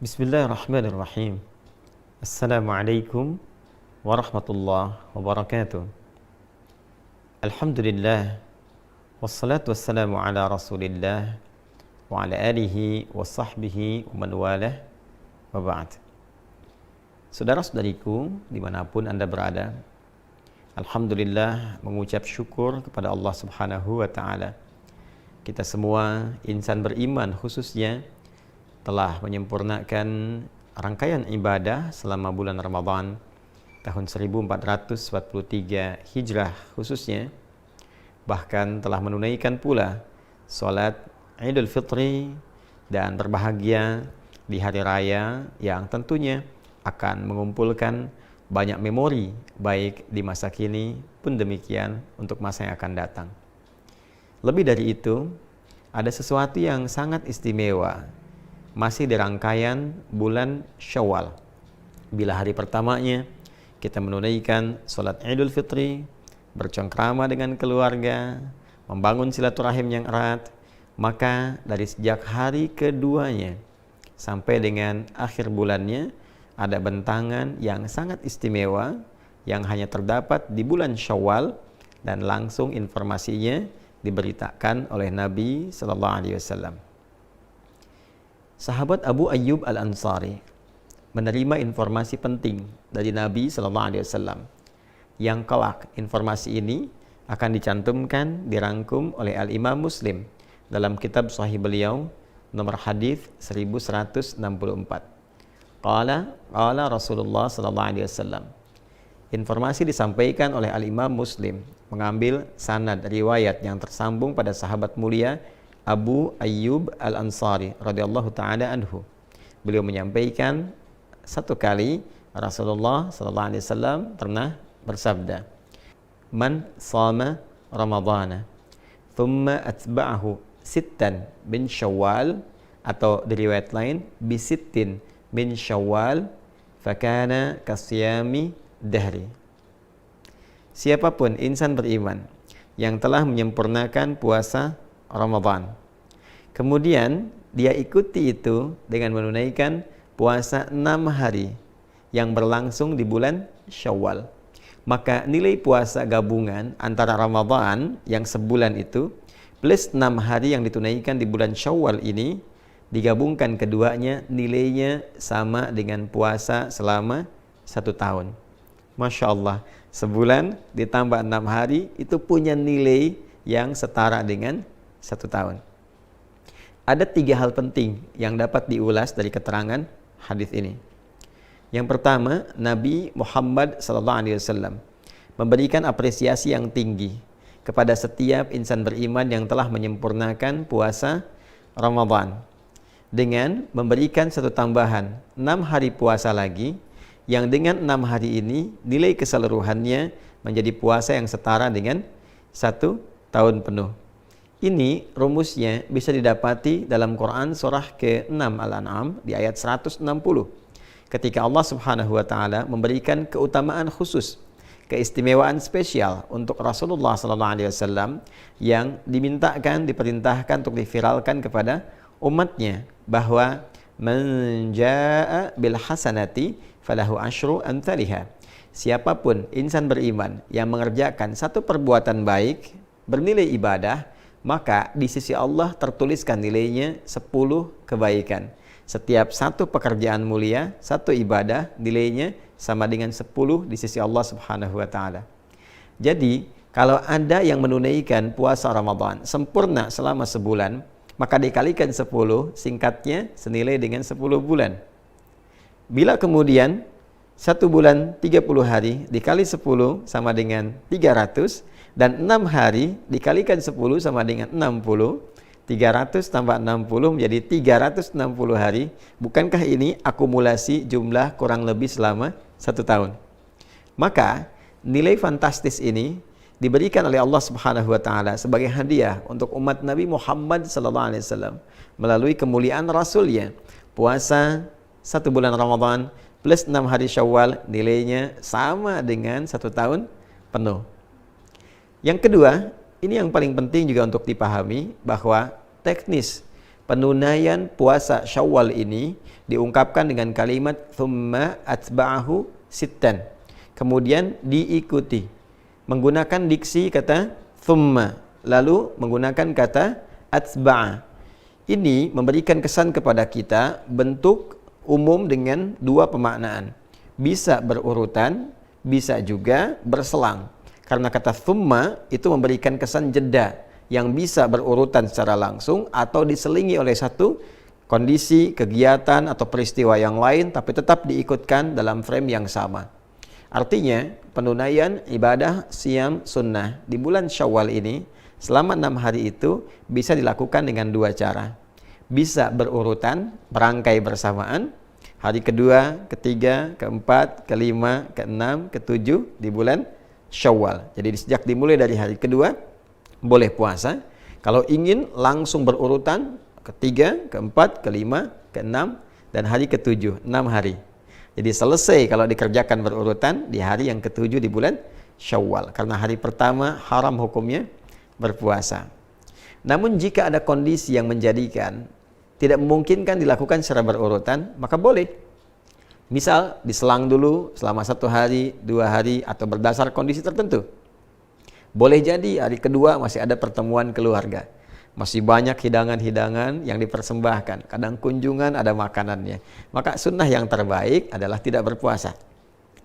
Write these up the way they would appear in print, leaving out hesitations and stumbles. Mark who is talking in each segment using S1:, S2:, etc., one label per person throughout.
S1: Bismillahirrahmanirrahim. Assalamualaikum warahmatullahi wabarakatuh. Alhamdulillah, wassalatu wassalamu ala rasulillah wa ala alihi wa sahbihi wa man walah, wa ba'd. Saudara-saudariku dimanapun Anda berada, Alhamdulillah mengucap syukur kepada Allah subhanahu wa ta'ala. Kita semua insan beriman khususnya telah menyempurnakan rangkaian ibadah selama bulan Ramadan tahun 1443 Hijrah khususnya, bahkan telah menunaikan pula salat Idul Fitri dan berbahagia di hari raya yang tentunya akan mengumpulkan banyak memori baik di masa kini pun demikian untuk masa yang akan datang. Lebih dari itu, ada sesuatu yang sangat istimewa masih di rangkaian bulan Syawal. Bila hari pertamanya kita menunaikan salat Idul Fitri, bercengkrama dengan keluarga, membangun silaturahim yang erat, maka dari sejak hari keduanya sampai dengan akhir bulannya ada bentangan yang sangat istimewa yang hanya terdapat di bulan Syawal dan langsung informasinya diberitakan oleh Nabi sallallahu alaihi wasallam. Sahabat Abu Ayyub Al-Ansari menerima informasi penting dari Nabi sallallahu alaihi wasallam yang kelak informasi ini akan dicantumkan, dirangkum oleh Al-Imam Muslim dalam kitab sahih beliau nomor hadis 1164. Qala Rasulullah sallallahu alaihi wasallam. Informasi disampaikan oleh Al-Imam Muslim mengambil sanad riwayat yang tersambung pada sahabat mulia Abu Ayyub Al-Ansari radhiyallahu taala anhu. Beliau menyampaikan satu kali Rasulullah sallallahu alaihi wasallam pernah bersabda, "Man shama Ramadhana thumma atba'ahu sittan min Syawal," atau di riwayat lain bisittin min Syawal, fakana kasyami dahri. Siapapun insan beriman yang telah menyempurnakan puasa Ramadan, kemudian dia ikuti itu dengan menunaikan puasa 6 hari yang berlangsung di bulan Syawal, maka nilai puasa gabungan antara Ramadan yang sebulan itu plus 6 hari yang ditunaikan di bulan Syawal ini, digabungkan keduanya nilainya sama dengan puasa selama 1 tahun. Masya Allah, sebulan ditambah 6 hari itu punya nilai yang setara dengan 1 tahun. Ada 3 hal penting yang dapat diulas dari keterangan hadis ini. Yang pertama, Nabi Muhammad SAW memberikan apresiasi yang tinggi kepada setiap insan beriman yang telah menyempurnakan puasa Ramadan dengan memberikan satu tambahan 6 hari puasa lagi, yang dengan 6 hari ini nilai keseluruhannya menjadi puasa yang setara dengan 1 tahun penuh. Ini rumusnya bisa didapati dalam Quran surah ke-6 Al-An'am di ayat 160. Ketika Allah Subhanahu wa taala memberikan keutamaan khusus, keistimewaan spesial untuk Rasulullah sallallahu alaihi wasallam yang diperintahkan untuk diviralkan kepada umatnya, bahwa man jaa bil hasanati falahu asyru amsalihha. Siapapun insan beriman yang mengerjakan satu perbuatan baik bernilai ibadah, maka di sisi Allah tertuliskan nilainya 10 kebaikan. Setiap satu pekerjaan mulia, satu ibadah, nilainya sama dengan 10 di sisi Allah Subhanahu wa taala. Jadi, kalau ada yang menunaikan puasa Ramadan sempurna selama sebulan, maka dikalikan 10, singkatnya senilai dengan 10 bulan. Bila kemudian 1 bulan 30 hari dikali 10 sama dengan 300, dan 6 hari dikalikan 10 sama dengan 60, 300 tambah 60 menjadi 360 hari. Bukankah ini akumulasi jumlah kurang lebih selama 1 tahun? Maka nilai fantastis ini diberikan oleh Allah Subhanahu wa taala sebagai hadiah untuk umat Nabi Muhammad sallallahu alaihi wasallam melalui kemuliaan Rasulnya. Puasa 1 bulan Ramadan plus 6 hari Syawal nilainya sama dengan 1 tahun penuh. Yang kedua, ini yang paling penting juga untuk dipahami, bahwa teknis penunaian puasa Syawal ini diungkapkan dengan kalimat thumma atba'ahu sittan. Kemudian diikuti menggunakan diksi kata thumma, lalu menggunakan kata atba'a. Ini memberikan kesan kepada kita bentuk umum dengan dua pemaknaan. Bisa berurutan, bisa juga berselang. Karena kata thumma itu memberikan kesan jeda yang bisa berurutan secara langsung atau diselingi oleh satu kondisi, kegiatan atau peristiwa yang lain tapi tetap diikutkan dalam frame yang sama. Artinya penunaian ibadah siam sunnah di bulan Syawal ini selama 6 hari itu bisa dilakukan dengan dua cara. Bisa berurutan, berangkai bersamaan, hari kedua, ketiga, keempat, kelima, keenam, ketujuh di bulan Syawal. Jadi sejak dimulai dari hari kedua boleh puasa. Kalau ingin langsung berurutan, ketiga, keempat, kelima, keenam, dan hari ketujuh, 6 hari. Jadi selesai kalau dikerjakan berurutan di hari yang ketujuh di bulan Syawal. Karena hari pertama haram hukumnya berpuasa. Namun jika ada kondisi yang menjadikan tidak memungkinkan dilakukan secara berurutan, maka boleh. Misal diselang dulu selama 1 hari, 2 hari, atau berdasar kondisi tertentu. Boleh jadi hari kedua masih ada pertemuan keluarga. Masih banyak hidangan-hidangan yang dipersembahkan. Kadang kunjungan ada makanannya. Maka sunnah yang terbaik adalah tidak berpuasa.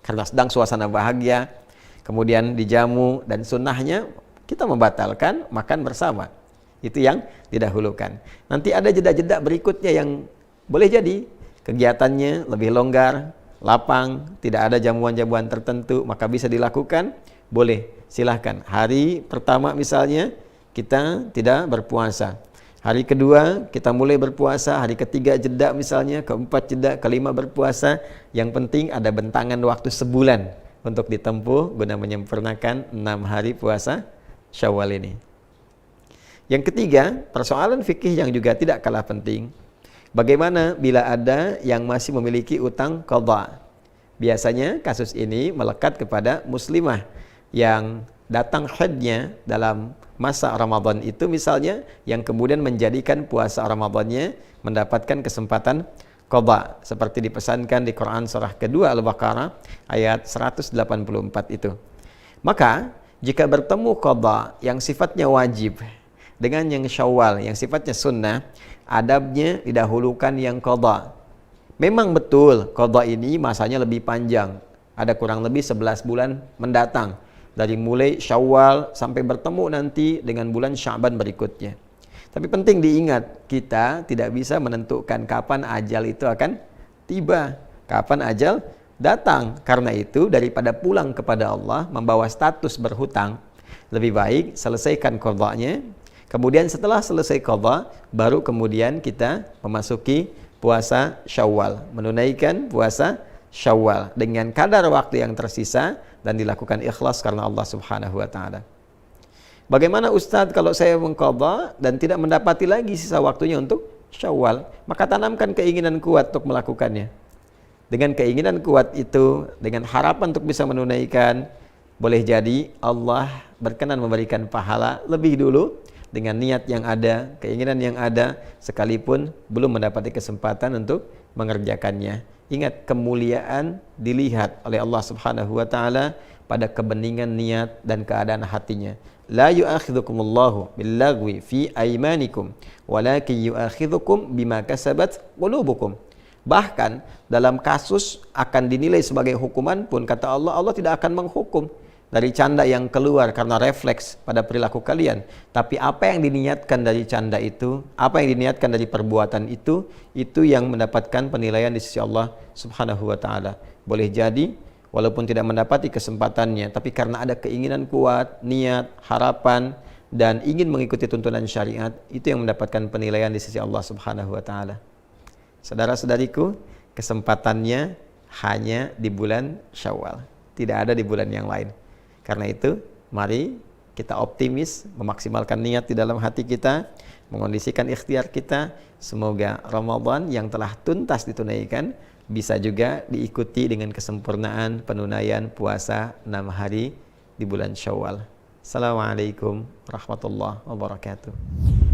S1: Karena sedang suasana bahagia, kemudian dijamu, dan sunnahnya kita membatalkan makan bersama. Itu yang didahulukan. Nanti ada jeda-jeda berikutnya yang boleh jadi kegiatannya lebih longgar, lapang, tidak ada jamuan-jamuan tertentu, maka bisa dilakukan, boleh, silahkan. Hari pertama misalnya, kita tidak berpuasa. Hari kedua, kita mulai berpuasa. Hari ketiga jeda misalnya, keempat jeda, kelima berpuasa. Yang penting ada bentangan waktu sebulan untuk ditempuh guna menyempurnakan 6 hari puasa Syawal ini. Yang ketiga, persoalan fikih yang juga tidak kalah penting. Bagaimana bila ada yang masih memiliki utang qadha? Biasanya kasus ini melekat kepada muslimah yang datang haidnya dalam masa Ramadan itu misalnya, yang kemudian menjadikan puasa Ramadannya mendapatkan kesempatan qadha seperti dipesankan di Quran surah kedua Al-Baqarah ayat 184 itu. Maka jika bertemu qadha yang sifatnya wajib dengan yang Syawal yang sifatnya sunnah, adabnya didahulukan yang qadha. Memang betul qadha ini masanya lebih panjang, ada kurang lebih 11 bulan mendatang, dari mulai Syawal sampai bertemu nanti dengan bulan Sya'ban berikutnya. Tapi penting diingat, kita tidak bisa menentukan kapan ajal itu akan tiba, kapan ajal datang. Karena itu daripada pulang kepada Allah membawa status berhutang, lebih baik selesaikan qadha'nya. Kemudian setelah selesai qadha, baru kemudian kita memasuki puasa Syawal, menunaikan puasa Syawal dengan kadar waktu yang tersisa dan dilakukan ikhlas karena Allah Subhanahu wa taala. Bagaimana Ustadz kalau saya mengqadha dan tidak mendapati lagi sisa waktunya untuk Syawal? Maka tanamkan keinginan kuat untuk melakukannya. Dengan keinginan kuat itu, dengan harapan untuk bisa menunaikan, boleh jadi Allah berkenan memberikan pahala lebih dulu dengan niat yang ada, keinginan yang ada, sekalipun belum mendapati kesempatan untuk mengerjakannya. Ingat, kemuliaan dilihat oleh Allah Subhanahu wa taala pada kebeningan niat dan keadaan hatinya. La yu'akhidhukumullahu billagwi fi aymanikum walakin yu'akhidhukum bima kasabat qulubukum. Bahkan dalam kasus akan dinilai sebagai hukuman pun, kata Allah, Allah tidak akan menghukum dari canda yang keluar karena refleks pada perilaku kalian. Tapi apa yang diniatkan dari canda itu, apa yang diniatkan dari perbuatan itu yang mendapatkan penilaian di sisi Allah Subhanahu wa taala. Boleh jadi walaupun tidak mendapati kesempatannya, tapi karena ada keinginan kuat, niat, harapan, dan ingin mengikuti tuntunan syariat, itu yang mendapatkan penilaian di sisi Allah Subhanahu wa taala. Saudara-saudariku, kesempatannya hanya di bulan Syawal, tidak ada di bulan yang lain. Karena itu, mari kita optimis, memaksimalkan niat di dalam hati kita, mengondisikan ikhtiar kita. Semoga Ramadan yang telah tuntas ditunaikan bisa juga diikuti dengan kesempurnaan penunaian puasa 6 hari di bulan Syawal. Assalamualaikum warahmatullahi wabarakatuh.